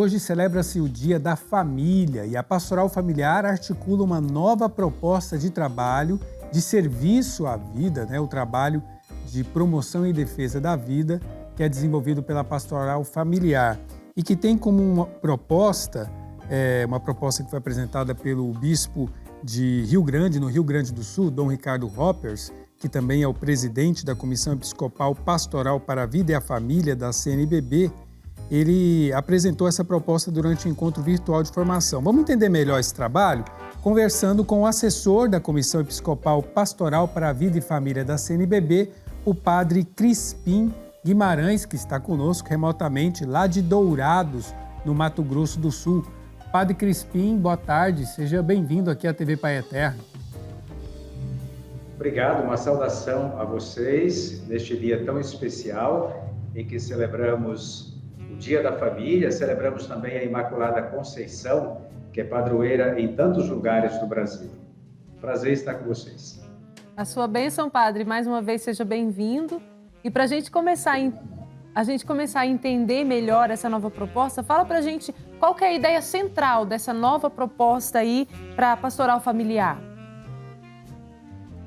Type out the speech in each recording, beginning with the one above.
hoje celebra-se o Dia da Família e a Pastoral Familiar articula uma nova proposta de trabalho, de serviço à vida, o trabalho de promoção e defesa da vida, que é desenvolvido pela Pastoral Familiar e que tem como uma proposta que foi apresentada pelo bispo de Rio Grande, no Rio Grande do Sul, Dom Ricardo Hoppers, que também é o presidente da Comissão Episcopal Pastoral para a Vida e a Família da CNBB. Ele apresentou essa proposta durante o encontro virtual de formação. Vamos entender melhor esse trabalho conversando com o assessor da Comissão Episcopal Pastoral para a Vida e Família da CNBB, o padre Crispim Guimarães, que está conosco remotamente lá de Dourados, no Mato Grosso do Sul. Padre Crispim, boa tarde, seja bem-vindo aqui à TV Pai Eterno. Obrigado, uma saudação a vocês neste dia tão especial em que celebramos o Dia da Família, celebramos também a Imaculada Conceição, que é padroeira em tantos lugares do Brasil. Prazer estar com vocês. A sua bênção, padre, mais uma vez seja bem-vindo. E para a gente começar a entender melhor essa nova proposta, fala para a gente qual que é a ideia central dessa nova proposta aí para a pastoral familiar.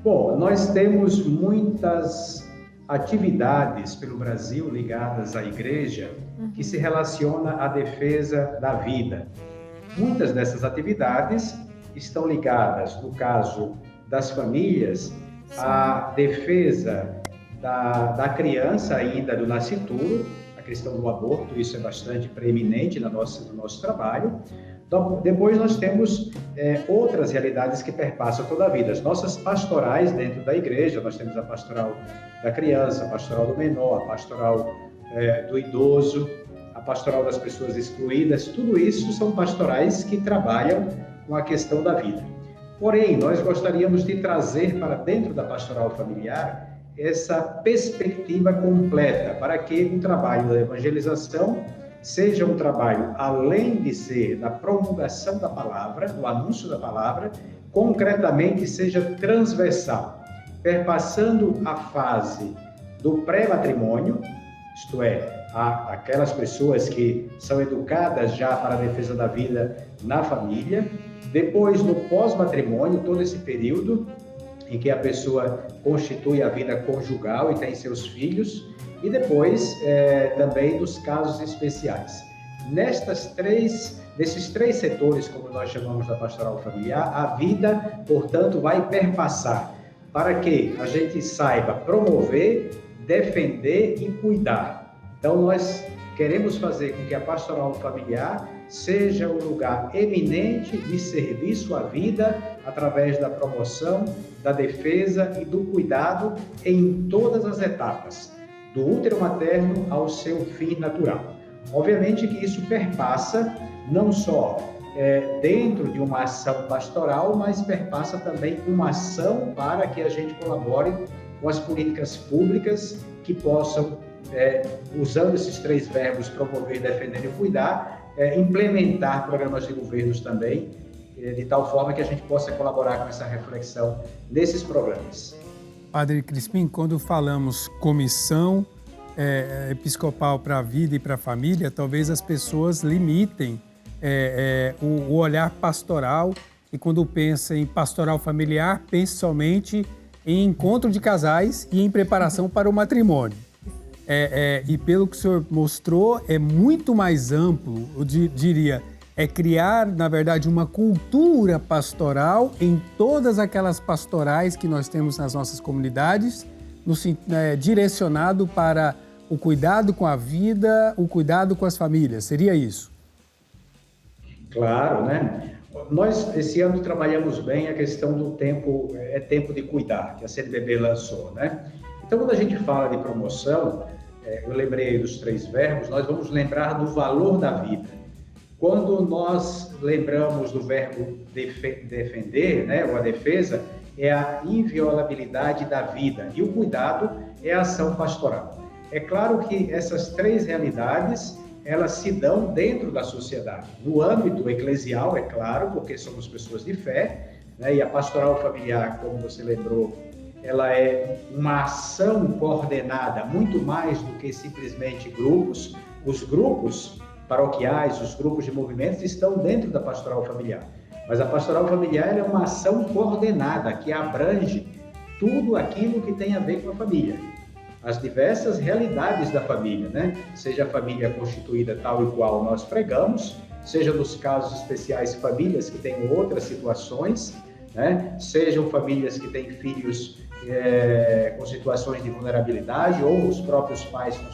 Bom, nós temos muitas atividades pelo Brasil ligadas à igreja que se relaciona à defesa da vida. Muitas dessas atividades estão ligadas, no caso das famílias, à defesa da criança ainda do nascituro, a questão do aborto, isso é bastante preeminente no nosso trabalho. Então, depois nós temos outras realidades que perpassam toda a vida. As nossas pastorais dentro da igreja, nós temos a pastoral da criança, a pastoral do menor, a pastoral do idoso, a pastoral das pessoas excluídas, tudo isso são pastorais que trabalham com a questão da vida. Porém, nós gostaríamos de trazer para dentro da pastoral familiar essa perspectiva completa, para que o trabalho da evangelização seja um trabalho, além de ser da promulgação da palavra, do anúncio da palavra, concretamente seja transversal, perpassando a fase do pré-matrimônio, isto é, aquelas pessoas que são educadas já para a defesa da vida na família, depois do pós-matrimônio, todo esse período em que a pessoa constitui a vida conjugal e tem seus filhos, e depois também dos casos especiais. Nesses três setores, como nós chamamos da pastoral familiar, a vida, portanto, vai perpassar para que a gente saiba promover, defender e cuidar. Então, nós queremos fazer com que a pastoral familiar seja um lugar eminente de serviço à vida através da promoção, da defesa e do cuidado em todas as etapas, do útero materno ao seu fim natural. Obviamente que isso perpassa não só dentro de uma ação pastoral, mas perpassa também uma ação para que a gente colabore com as políticas públicas que possam, usando esses três verbos, promover, defender e cuidar, implementar programas de governos também, de tal forma que a gente possa colaborar com essa reflexão nesses programas. Padre Crispim, quando falamos comissão episcopal para a vida e para a família, talvez as pessoas limitem o olhar pastoral e quando pensa em pastoral familiar, pense somente em encontro de casais e em preparação para o matrimônio. E pelo que o senhor mostrou, é muito mais amplo, eu diria, é criar, na verdade, uma cultura pastoral em todas aquelas pastorais que nós temos nas nossas comunidades, direcionado para o cuidado com a vida, o cuidado com as famílias. Seria isso? Claro, né? Nós, esse ano, trabalhamos bem a questão do tempo, tempo de cuidar, que a CNBB lançou, né? Então, quando a gente fala de promoção, eu lembrei dos três verbos, nós vamos lembrar do valor da vida. Quando nós lembramos do verbo defender, né, ou a defesa, é a inviolabilidade da vida, e o cuidado é a ação pastoral. É claro que essas três realidades, elas se dão dentro da sociedade. No âmbito eclesial, é claro, porque somos pessoas de fé, né, e a pastoral familiar, como você lembrou, ela é uma ação coordenada, muito mais do que simplesmente grupos. Os grupos paroquiais, os grupos de movimentos estão dentro da pastoral familiar. Mas a pastoral familiar é uma ação coordenada que abrange tudo aquilo que tem a ver com a família. As diversas realidades da família, né? Seja a família constituída tal e qual nós pregamos, seja nos casos especiais famílias que têm outras situações, né? Sejam famílias que têm filhos com situações de vulnerabilidade ou os próprios pais com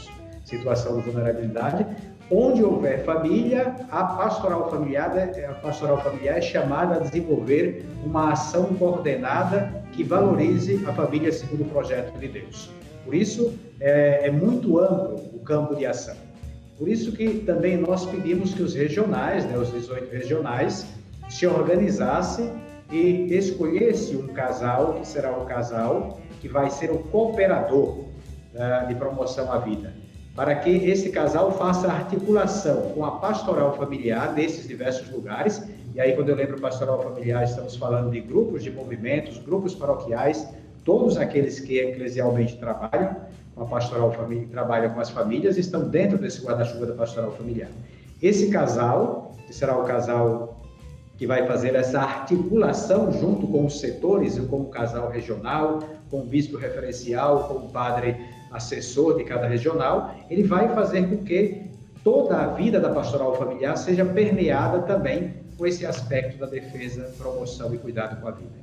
situação de vulnerabilidade. Onde houver família, a pastoral familiar é chamada a desenvolver uma ação coordenada que valorize a família segundo o projeto de Deus. Por isso, é muito amplo o campo de ação. Por isso que também nós pedimos que os regionais, né, os 18 regionais, se organizassem e escolhessem um casal, que será o casal que vai ser o cooperador de promoção à vida, para que esse casal faça articulação com a pastoral familiar desses diversos lugares. E aí, quando eu lembro pastoral familiar, estamos falando de grupos de movimentos, grupos paroquiais, todos aqueles que eclesialmente trabalham com a pastoral familiar, trabalham com as famílias, estão dentro desse guarda-chuva da pastoral familiar. Esse casal, que será o casal que vai fazer essa articulação junto com os setores, com o casal regional, com o bispo referencial, com o padre assessor de cada regional, ele vai fazer com que toda a vida da pastoral familiar seja permeada também com esse aspecto da defesa, promoção e cuidado com a vida.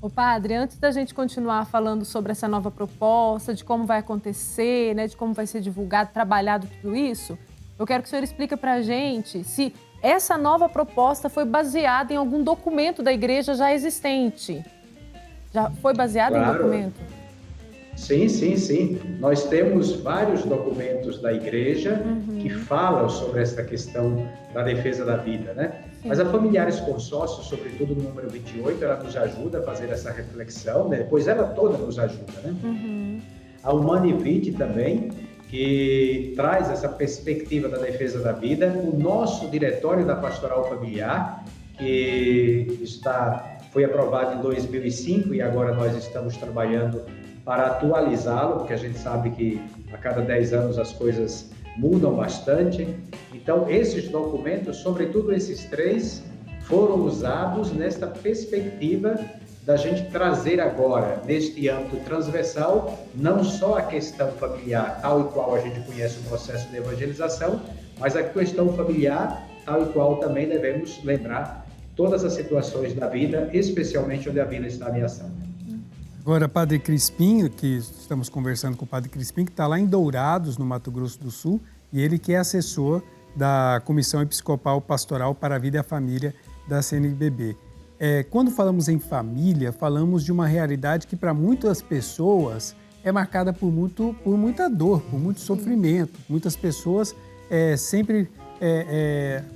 Ô padre, antes da gente continuar falando sobre essa nova proposta, de como vai acontecer, né, de como vai ser divulgado, trabalhado tudo isso, eu quero que o senhor explique para a gente se essa nova proposta foi baseada em algum documento da igreja já existente. Já foi baseada em documento? Sim. Nós temos vários documentos da igreja que falam sobre essa questão da defesa da vida, né? Sim. Mas a Familiares Consórcio, sobretudo no número 28, ela nos ajuda a fazer essa reflexão, né? Depois ela toda nos ajuda, né? A Humane Vitae também, que traz essa perspectiva da defesa da vida. O nosso Diretório da Pastoral Familiar, que foi aprovado em 2005 e agora nós estamos trabalhando para atualizá-lo, porque a gente sabe que a cada 10 anos as coisas mudam bastante. Então, esses documentos, sobretudo esses 3, foram usados nesta perspectiva da gente trazer agora, neste âmbito transversal, não só a questão familiar, tal e qual a gente conhece o processo de evangelização, mas a questão familiar, tal e qual também devemos lembrar todas as situações da vida, especialmente onde a vida está em ação. Agora, Padre Crispim, que estamos conversando com o Padre Crispim, que está lá em Dourados, no Mato Grosso do Sul, e ele que é assessor da Comissão Episcopal Pastoral para a Vida e a Família da CNBB. Quando falamos em família, falamos de uma realidade que para muitas pessoas é marcada por muita dor, por muito sofrimento. Muitas pessoas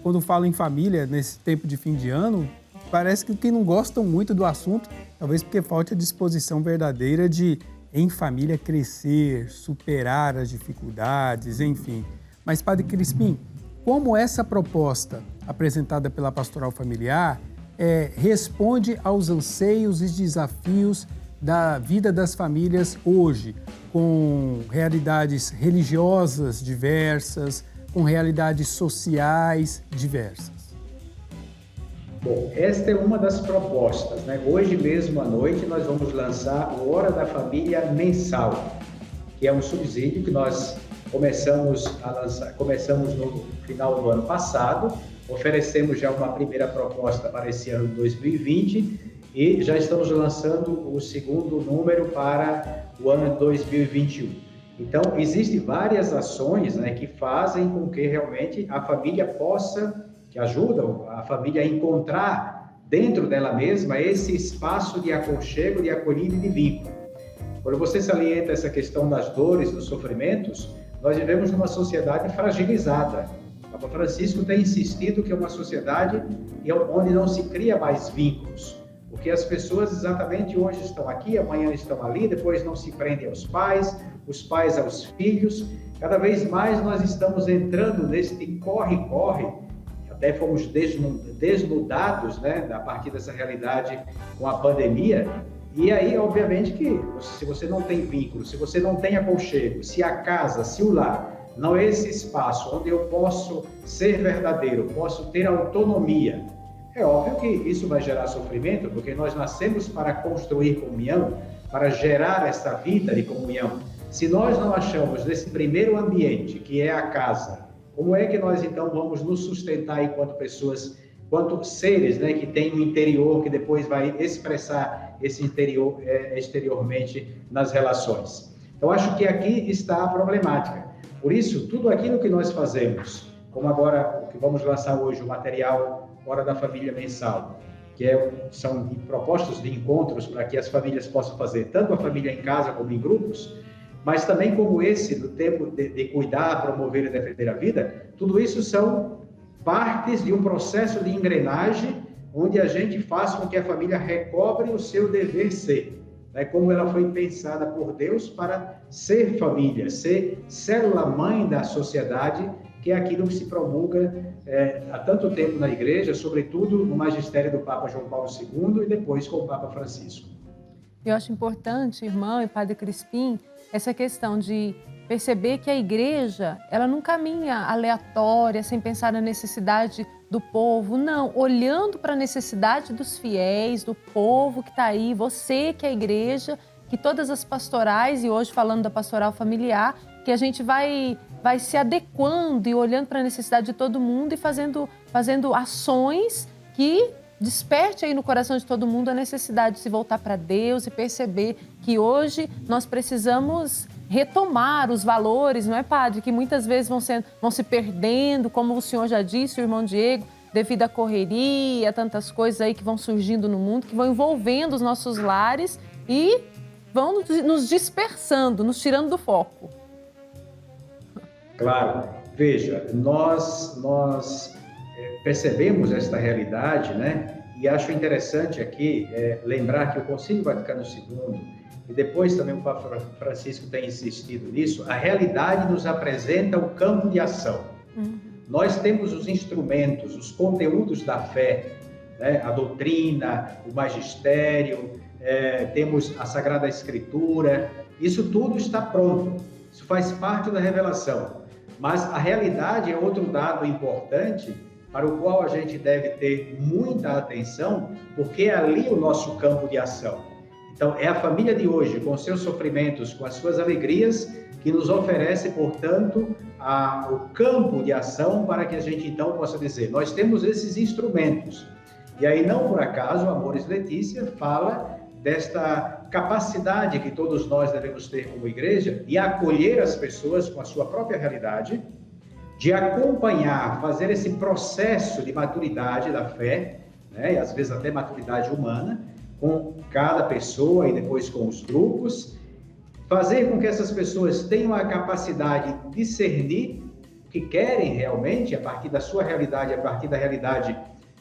quando falam em família, nesse tempo de fim de ano, parece que não gostam muito do assunto, talvez porque falta a disposição verdadeira de, em família, crescer, superar as dificuldades, enfim. Mas, Padre Crispim, como essa proposta apresentada pela Pastoral Familiar responde aos anseios e desafios da vida das famílias hoje, com realidades religiosas diversas, com realidades sociais diversas? Bom, esta é uma das propostas, né? Hoje mesmo à noite nós vamos lançar o Hora da Família mensal, que é um subsídio que nós começamos no final do ano passado, oferecemos já uma primeira proposta para esse ano de 2020 e já estamos lançando o segundo número para o ano de 2021. Então, existem várias ações, né, que fazem com que realmente a família que ajudam a família a encontrar dentro dela mesma esse espaço de aconchego, de acolhida e de vínculo. Quando você salienta essa questão das dores, dos sofrimentos, nós vivemos numa sociedade fragilizada. O Papa Francisco tem insistido que é uma sociedade onde não se cria mais vínculos, porque as pessoas exatamente hoje estão aqui, amanhã estão ali, depois não se prendem aos pais, os pais aos filhos. Cada vez mais nós estamos entrando neste corre-corre, até fomos desnudados, né, a partir dessa realidade com a pandemia. E aí, obviamente, que se você não tem vínculo, se você não tem aconchego, se a casa, se o lar não é esse espaço onde eu posso ser verdadeiro, posso ter autonomia. É óbvio que isso vai gerar sofrimento, porque nós nascemos para construir comunhão, para gerar essa vida de comunhão. Se nós não achamos nesse primeiro ambiente, que é a casa, como é que nós então vamos nos sustentar enquanto pessoas, enquanto seres, né, que têm um interior que depois vai expressar esse interior exteriormente nas relações? Então, acho que aqui está a problemática. Por isso, tudo aquilo que nós fazemos, como agora o que vamos lançar hoje, o material Hora da Família Mensal, que são propostas de encontros para que as famílias possam fazer, tanto a família em casa como em grupos, mas também como esse, do tempo de cuidar, promover e defender a vida, tudo isso são partes de um processo de engrenagem, onde a gente faz com que a família recobre o seu dever ser, né? Como ela foi pensada por Deus para ser família, ser célula-mãe da sociedade, que é aquilo que se promulga há tanto tempo na Igreja, sobretudo no magistério do Papa João Paulo II e depois com o Papa Francisco. Eu acho importante, irmão e Padre Crispim, essa questão de perceber que a Igreja, ela não caminha aleatória, sem pensar na necessidade do povo, não, olhando para a necessidade dos fiéis, do povo que está aí, você que é a Igreja, que todas as pastorais, e hoje falando da pastoral familiar, que a gente vai se adequando e olhando para a necessidade de todo mundo e fazendo ações que desperte aí no coração de todo mundo a necessidade de se voltar para Deus e perceber que hoje nós precisamos retomar os valores, não é, Padre? Que muitas vezes vão se perdendo, como o senhor já disse, o irmão Diego, devido à correria, tantas coisas aí que vão surgindo no mundo, que vão envolvendo os nossos lares e vão nos dispersando, nos tirando do foco. Claro. Veja, nós percebemos esta realidade, né? E acho interessante aqui lembrar que o Concílio Vaticano II, e depois também o Papa Francisco tem insistido nisso, a realidade nos apresenta o campo de ação. Nós temos os instrumentos, os conteúdos da fé, né? A doutrina, o magistério, temos a Sagrada Escritura, isso tudo está pronto, isso faz parte da revelação. Mas a realidade é outro dado importante para o qual a gente deve ter muita atenção, porque é ali o nosso campo de ação. Então, é a família de hoje, com seus sofrimentos, com as suas alegrias, que nos oferece, portanto, o campo de ação para que a gente, então, possa dizer, nós temos esses instrumentos. E aí, não por acaso, o Amores Letícia fala desta capacidade que todos nós devemos ter como igreja de acolher as pessoas com a sua própria realidade, de acompanhar, fazer esse processo de maturidade da fé, né, e às vezes até maturidade humana, com cada pessoa e depois com os grupos, fazer com que essas pessoas tenham a capacidade de discernir o que querem realmente a partir da sua realidade, a partir da realidade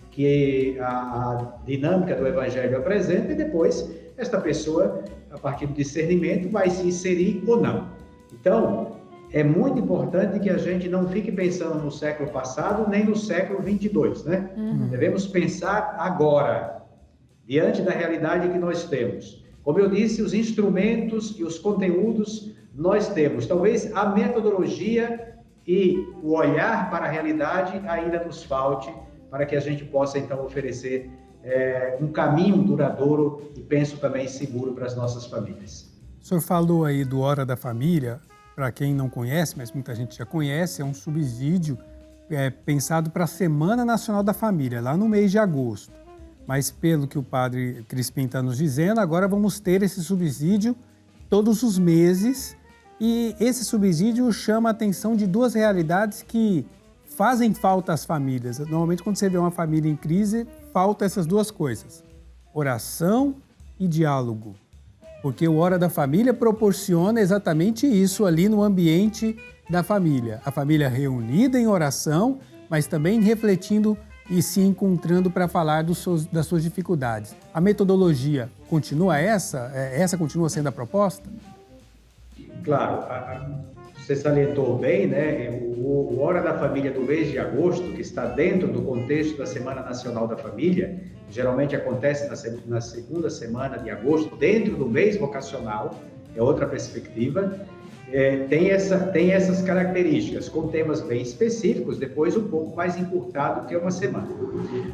que a dinâmica do Evangelho apresenta, e depois esta pessoa, a partir do discernimento, vai se inserir ou não. Então, é muito importante que a gente não fique pensando no século passado, nem no século 22, né? Devemos pensar agora, diante da realidade que nós temos. Como eu disse, os instrumentos e os conteúdos nós temos. Talvez a metodologia e o olhar para a realidade ainda nos falte, para que a gente possa, então, oferecer um caminho duradouro e, penso, também seguro para as nossas famílias. O senhor falou aí do Hora da Família. Para quem não conhece, mas muita gente já conhece, é um subsídio pensado para a Semana Nacional da Família, lá no mês de agosto. Mas pelo que o Padre Crispim está nos dizendo, agora vamos ter esse subsídio todos os meses. E esse subsídio chama a atenção de duas realidades que fazem falta às famílias. Normalmente, quando você vê uma família em crise, falta essas duas coisas: oração e diálogo. Porque o Hora da Família proporciona exatamente isso ali no ambiente da família. A família reunida em oração, mas também refletindo e se encontrando para falar das suas dificuldades. A metodologia continua essa? Essa continua sendo a proposta? Claro, você salientou bem, né? O Hora da Família do mês de agosto, que está dentro do contexto da Semana Nacional da Família, geralmente acontece na segunda semana de agosto, dentro do mês vocacional, é outra perspectiva. tem essas características, com temas bem específicos, depois um pouco mais encurtado que uma semana.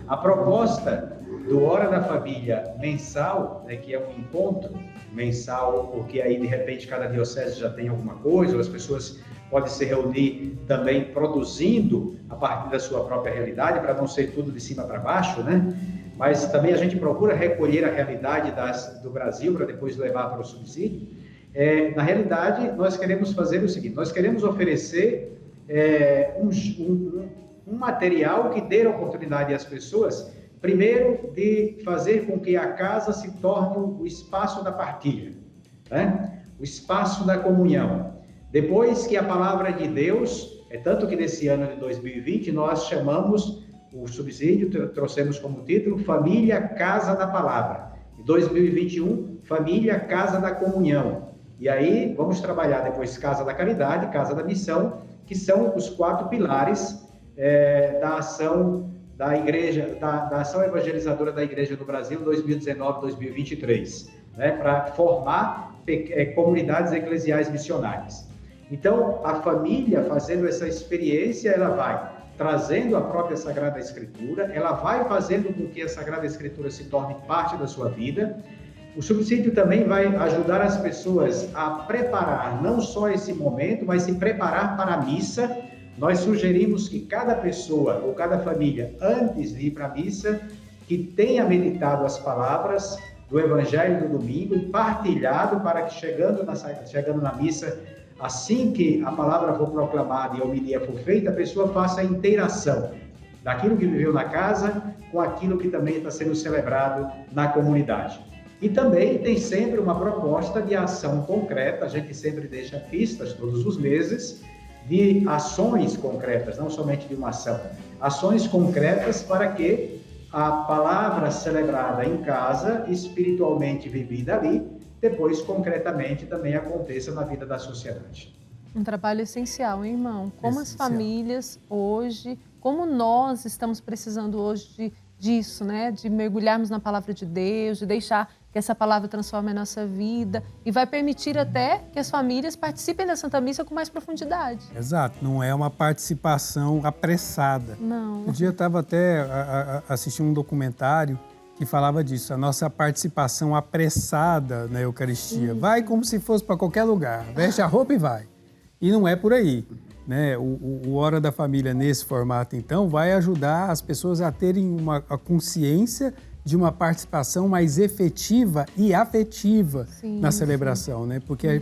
A proposta do Hora da Família mensal, né, que é um encontro mensal, porque aí de repente cada diocese já tem alguma coisa, ou as pessoas podem se reunir também produzindo a partir da sua própria realidade, para não ser tudo de cima para baixo, né? Mas também a gente procura recolher a realidade do Brasil para depois levar para o subsídio. Na realidade, nós queremos fazer o seguinte, nós queremos oferecer um material que dê a oportunidade às pessoas, primeiro, de fazer com que a casa se torne o espaço da partilha, né? O espaço da comunhão. Depois que a palavra de Deus, tanto que nesse ano de 2020 nós chamamos o subsídio, trouxemos como título Família Casa da Palavra. Em 2021, Família Casa da Comunhão. E aí vamos trabalhar depois Casa da Caridade, Casa da Missão, que são os 4 pilares da ação da Igreja, da ação evangelizadora da Igreja do Brasil 2019-2023, né, para formar comunidades eclesiais missionárias. Então, a família fazendo essa experiência, ela vai trazendo a própria Sagrada Escritura, ela vai fazendo com que a Sagrada Escritura se torne parte da sua vida. O subsídio também vai ajudar as pessoas a preparar não só esse momento, mas se preparar para a missa. Nós sugerimos que cada pessoa ou cada família, antes de ir para a missa, que tenha meditado as palavras do Evangelho do domingo e partilhado para que chegando na missa, assim que a palavra for proclamada e a homilia for feita, a pessoa faça a inteiração daquilo que viveu na casa com aquilo que também está sendo celebrado na comunidade. E também tem sempre uma proposta de ação concreta, a gente sempre deixa pistas todos os meses, de ações concretas, não somente de uma ação, ações concretas para que a palavra celebrada em casa, espiritualmente vivida ali, depois concretamente também aconteça na vida da sociedade. Um trabalho essencial, hein, irmão? Como as famílias hoje, como nós estamos precisando hoje disso, né? De mergulharmos na palavra de Deus, de deixar que essa palavra transforme a nossa vida e vai permitir até que as famílias participem da Santa Missa com mais profundidade. Exato, não é uma participação apressada. Não. Um dia eu estava até assistindo um documentário que falava disso, a nossa participação apressada na Eucaristia. Vai como se fosse para qualquer lugar, veste a roupa e vai. E não é por aí, né? O Hora da Família nesse formato, então, vai ajudar as pessoas a terem a consciência de uma participação mais efetiva e afetiva na celebração, né? Porque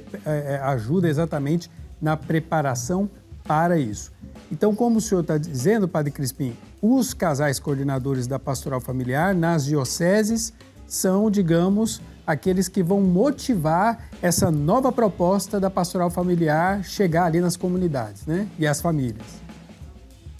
ajuda exatamente na preparação para isso. Então, como o senhor está dizendo, Padre Crispim, os casais coordenadores da Pastoral Familiar nas dioceses são, digamos, aqueles que vão motivar essa nova proposta da Pastoral Familiar chegar ali nas comunidades, né? E as famílias.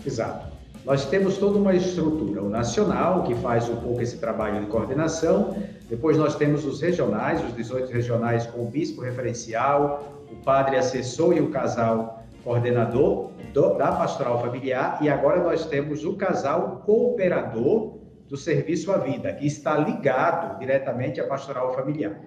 Exato. Nós temos toda uma estrutura, o nacional, que faz um pouco esse trabalho de coordenação. Depois nós temos os regionais, os 18 regionais com o bispo referencial, o padre assessor e o casal coordenador da Pastoral Familiar. E agora nós temos o casal cooperador do Serviço à Vida, que está ligado diretamente à Pastoral Familiar.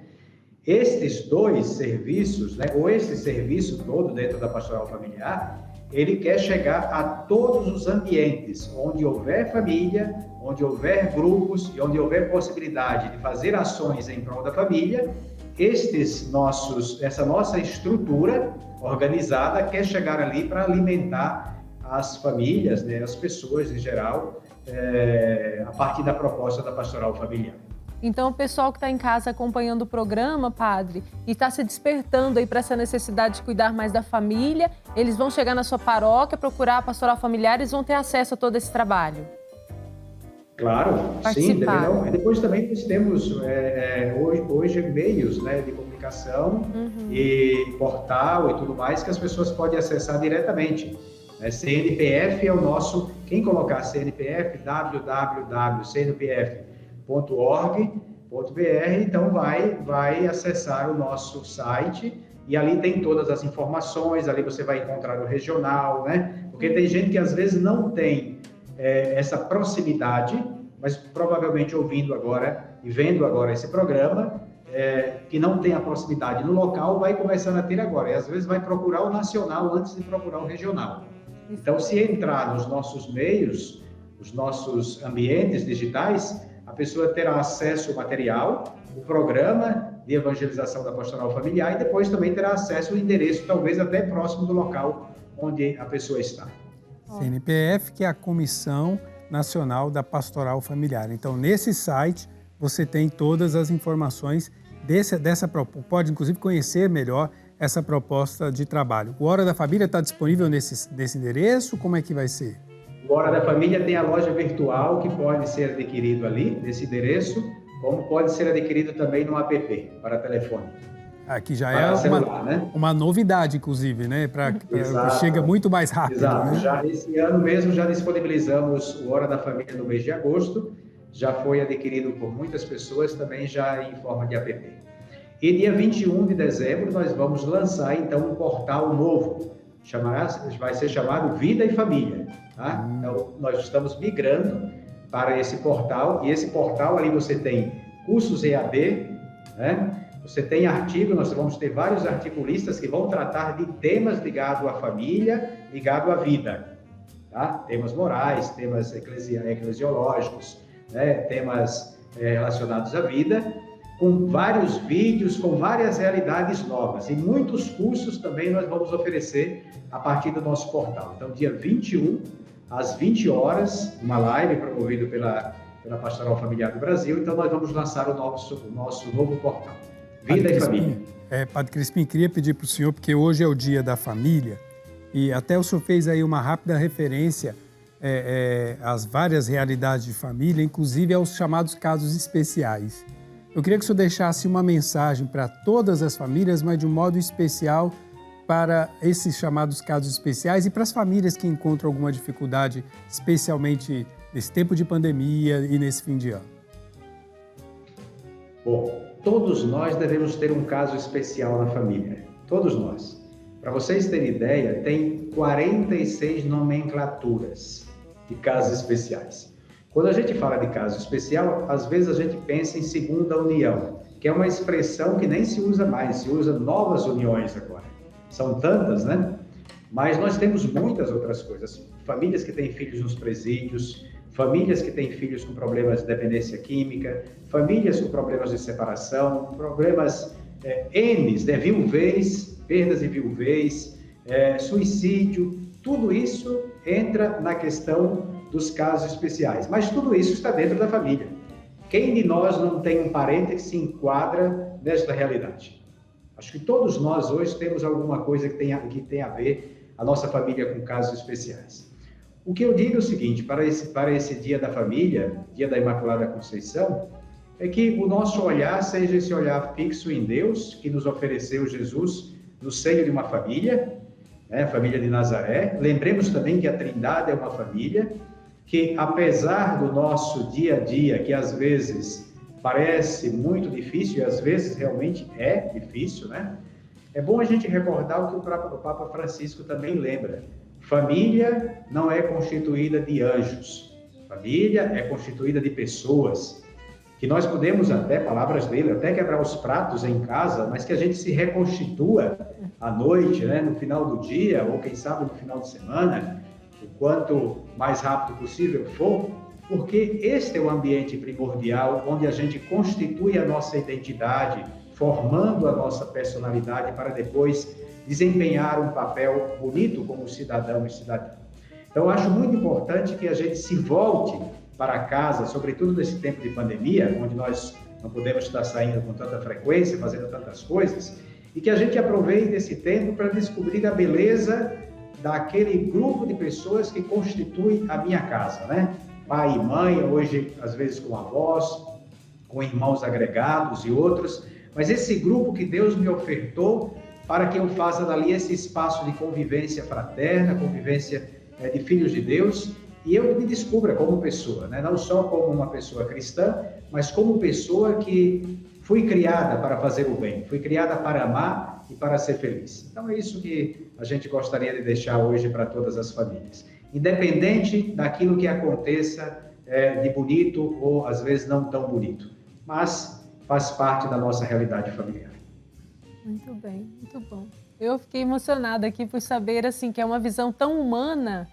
Estes dois serviços, né, ou esse serviço todo dentro da Pastoral Familiar, ele quer chegar a todos os ambientes onde houver família, onde houver grupos e onde houver possibilidade de fazer ações em prol da família. Essa nossa estrutura organizada quer chegar ali para alimentar as famílias, né, as pessoas em geral, a partir da proposta da Pastoral Familiar. Então, o pessoal que está em casa acompanhando o programa, padre, e está se despertando aí para essa necessidade de cuidar mais da família, eles vão chegar na sua paróquia, procurar a Pastoral Familiar, eles vão ter acesso a todo esse trabalho. Claro, sim. Depois também nós temos hoje meios, né, de comunicação e portal e tudo mais que as pessoas podem acessar diretamente. CNPF é o nosso, quem colocar CNPF, www.cnpf.org.br, então vai acessar o nosso site e ali tem todas as informações, ali você vai encontrar o regional, né? Porque tem gente que às vezes não tem essa proximidade, mas provavelmente ouvindo agora e vendo agora esse programa, que não tem a proximidade no local vai começando a ter agora. E às vezes vai procurar o nacional antes de procurar o regional. Então, se entrar nos nossos meios, os nossos ambientes digitais, a pessoa terá acesso ao material, o programa de evangelização da pastoral familiar e depois também terá acesso ao endereço, talvez até próximo do local onde a pessoa está. CNPF, que é a Comissão Nacional da Pastoral Familiar. Então, nesse site, você tem todas as informações dessa proposta. Pode, inclusive, conhecer melhor essa proposta de trabalho. O Hora da Família está disponível nesse endereço? Como é que vai ser? O Hora da Família tem a loja virtual que pode ser adquirido ali, nesse endereço, como pode ser adquirido também no app, para telefone. Aqui já para é celular, né? Uma novidade, inclusive, né? Chega muito mais rápido. Exato. Né? Já esse ano mesmo já disponibilizamos o Hora da Família no mês de agosto. Já foi adquirido por muitas pessoas, também já em forma de app. E dia 21 de dezembro nós vamos lançar, então, um portal novo. Vai ser chamado Vida e Família. Tá? Então, nós estamos migrando para esse portal. E esse portal ali você tem cursos EAD, né? Você tem artigo, nós vamos ter vários articulistas que vão tratar de temas ligados à família, ligados à vida. Tá? Temas morais, temas eclesiológicos, né? Temas relacionados à vida, com vários vídeos, com várias realidades novas. E muitos cursos também nós vamos oferecer a partir do nosso portal. Então, dia 21, às 20 horas, uma live promovida pela Pastoral Familiar do Brasil. Então, nós vamos lançar o nosso novo portal. Vida e Família. Padre Crispim, queria pedir para o senhor, porque hoje é o Dia da Família, e até o senhor fez aí uma rápida referência às várias realidades de família, inclusive aos chamados casos especiais. Eu queria que o senhor deixasse uma mensagem para todas as famílias, mas de um modo especial para esses chamados casos especiais e para as famílias que encontram alguma dificuldade, especialmente nesse tempo de pandemia e nesse fim de ano. Bom, todos nós devemos ter um caso especial na família. Todos nós. Para vocês terem ideia, tem 46 nomenclaturas de casos especiais. Quando a gente fala de caso especial, às vezes a gente pensa em segunda união, que é uma expressão que nem se usa mais, se usa novas uniões agora. São tantas, né? Mas nós temos muitas outras coisas. Famílias que têm filhos nos presídios, famílias que têm filhos com problemas de dependência química, famílias com problemas de separação, problemas N's, né? Viuvez, perdas de viuvez, suicídio, tudo isso entra na questão dos casos especiais. Mas tudo isso está dentro da família. Quem de nós não tem um parente que se enquadra nesta realidade? Acho que todos nós hoje temos alguma coisa que tem a ver a nossa família com casos especiais. O que eu digo é o seguinte, para esse Dia da Família, Dia da Imaculada Conceição, é que o nosso olhar seja esse olhar fixo em Deus, que nos ofereceu Jesus no seio de uma família, né, a família de Nazaré. Lembremos também que a Trindade é uma família, que apesar do nosso dia a dia, que às vezes parece muito difícil, e às vezes realmente é difícil, né? É bom a gente recordar o que o Papa Francisco também lembra. Família não é constituída de anjos. Família é constituída de pessoas. Que nós podemos até, palavras dele, até quebrar os pratos em casa, mas que a gente se reconstitua à noite, né, no final do dia, ou quem sabe no final de semana, o quanto mais rápido possível for, porque este é o ambiente primordial onde a gente constitui a nossa identidade, formando a nossa personalidade para depois desempenhar um papel bonito como cidadão e cidadã. Então, eu acho muito importante que a gente se volte para casa, sobretudo nesse tempo de pandemia, onde nós não podemos estar saindo com tanta frequência, fazendo tantas coisas, e que a gente aproveite esse tempo para descobrir a beleza daquele grupo de pessoas que constitui a minha casa, né? Pai e mãe, hoje, às vezes, com avós, com irmãos agregados e outros, mas esse grupo que Deus me ofertou para que eu faça dali esse espaço de convivência fraterna, convivência de filhos de Deus, e eu me descubra como pessoa, né? Não só como uma pessoa cristã, mas como pessoa que fui criada para fazer o bem, fui criada para amar e para ser feliz. Então é isso que a gente gostaria de deixar hoje para todas as famílias. Independente daquilo que aconteça de bonito ou às vezes não tão bonito, mas faz parte da nossa realidade familiar. Muito bem, muito bom. Eu fiquei emocionada aqui por saber assim que é uma visão tão humana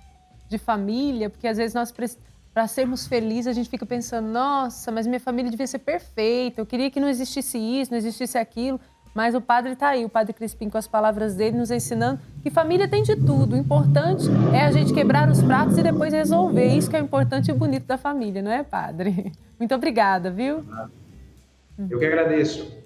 de família, porque às vezes nós, para sermos felizes, a gente fica pensando, nossa, mas minha família devia ser perfeita, eu queria que não existisse isso, não existisse aquilo, mas o padre está aí, o padre Crispim, com as palavras dele, nos ensinando que família tem de tudo, o importante é a gente quebrar os pratos e depois resolver, isso que é o importante e bonito da família, não é, padre? Muito obrigada, viu? Eu que agradeço.